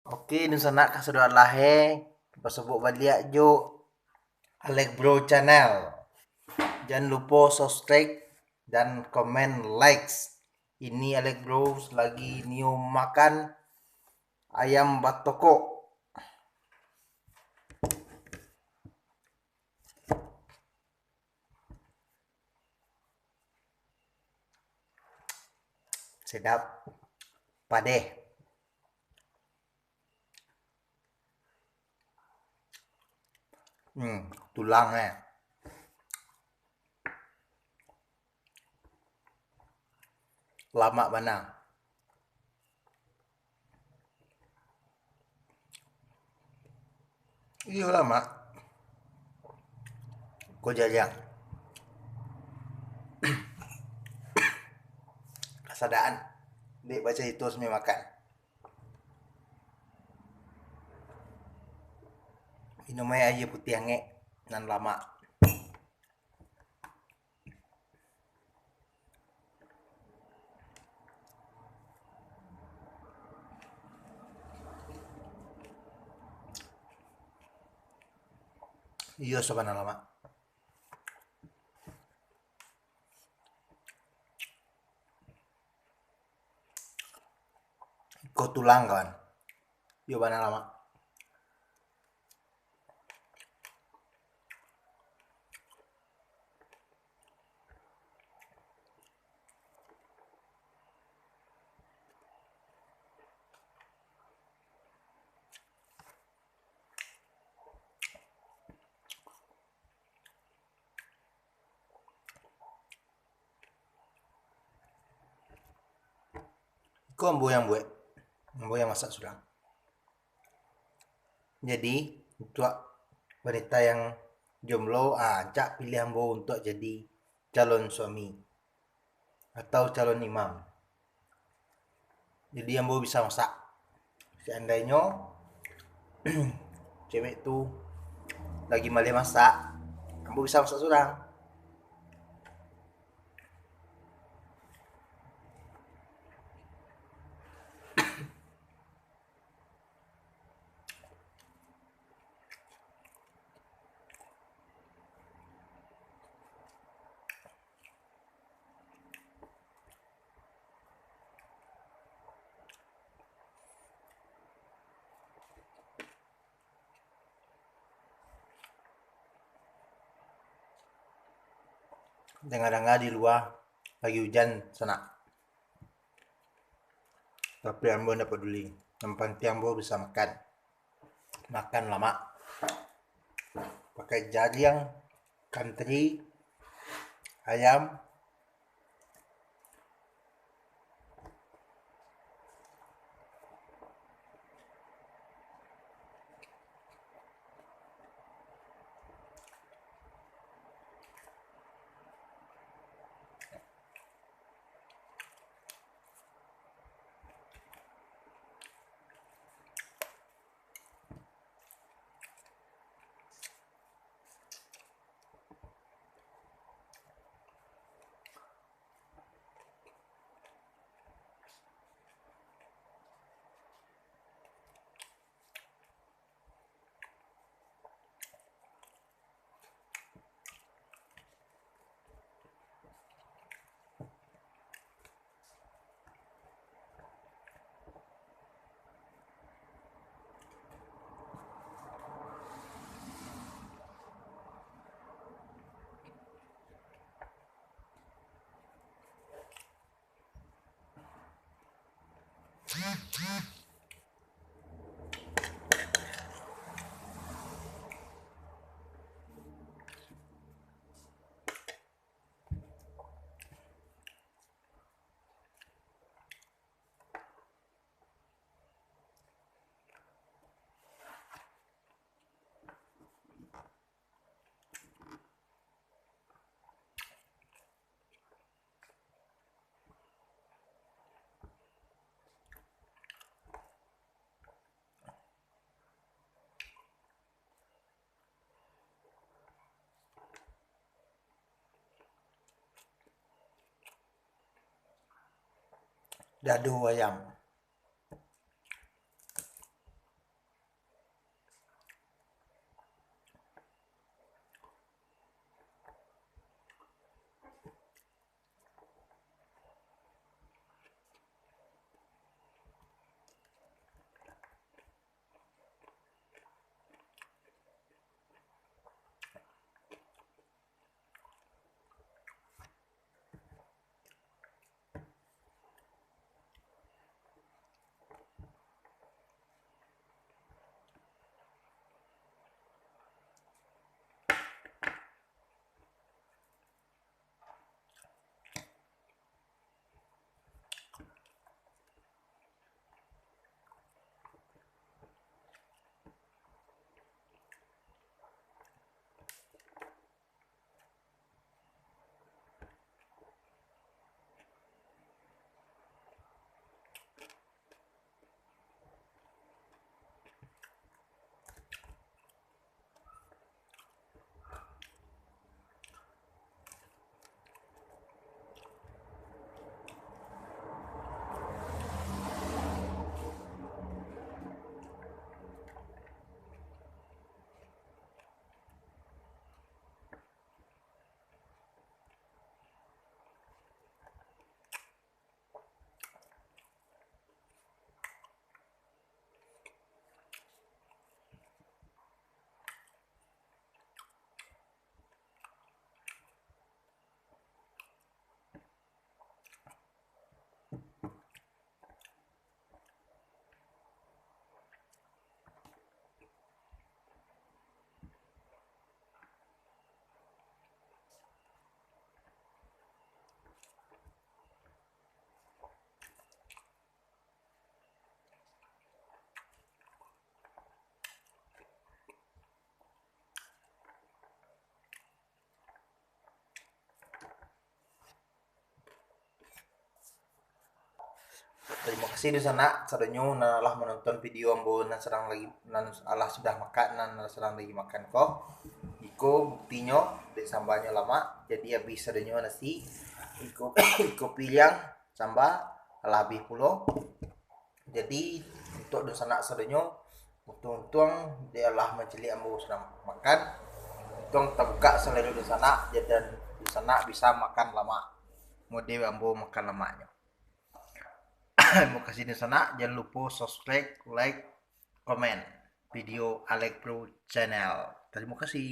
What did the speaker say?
Okey, nu sanak ka saudara lahe, pasebut baliak jo Alex Bro Channel. Jangan lupa subscribe dan komen likes. Ini Alex Bro lagi nyium makan ayam batoko. Sedap, padeh. Tulangnya. Lama mana? Iya lama. Kau jajang. Kesadaan. Dek baca itu semi makan. Minumnya aja putih ange nan lama. Iya sebenarnya lama. Kau tulang kan? Iya benar lama. Kau ambo yang buat. Ambo yang masak sudah. Jadi untuk wanita yang jomblo, Cak pilih ambo untuk jadi calon suami atau calon imam. Jadi ambo bisa masak. Seandainya cewek tuh lagi malas masak, ambo bisa masak surang. Dengar-dengar di luar lagi hujan sana. Tapi ambo tidak peduli. Yang penting ambo bisa makan. Makan lama. Pakai jaring, kantri, ayam. Dadu ayam. Terima kasih di sana sadonyo nalah menonton video ambo nan sedang lagi nan Allah sudah makan nan sedang lagi makan kok. Iko buktinya di sambanya lama jadi habis sadonyo nasi. Iko pilih samba lah habis pulo. Jadi untuk di sana sadonyo untung dia Allah mencelik ambo sedang makan. Untung terbuka selalu di sana dan di sana bisa makan lama. Mode ambo makan lamanya. Terima kasih di sana. Jangan lupa subscribe, like, komen video Alex Bro Channel. Terima kasih.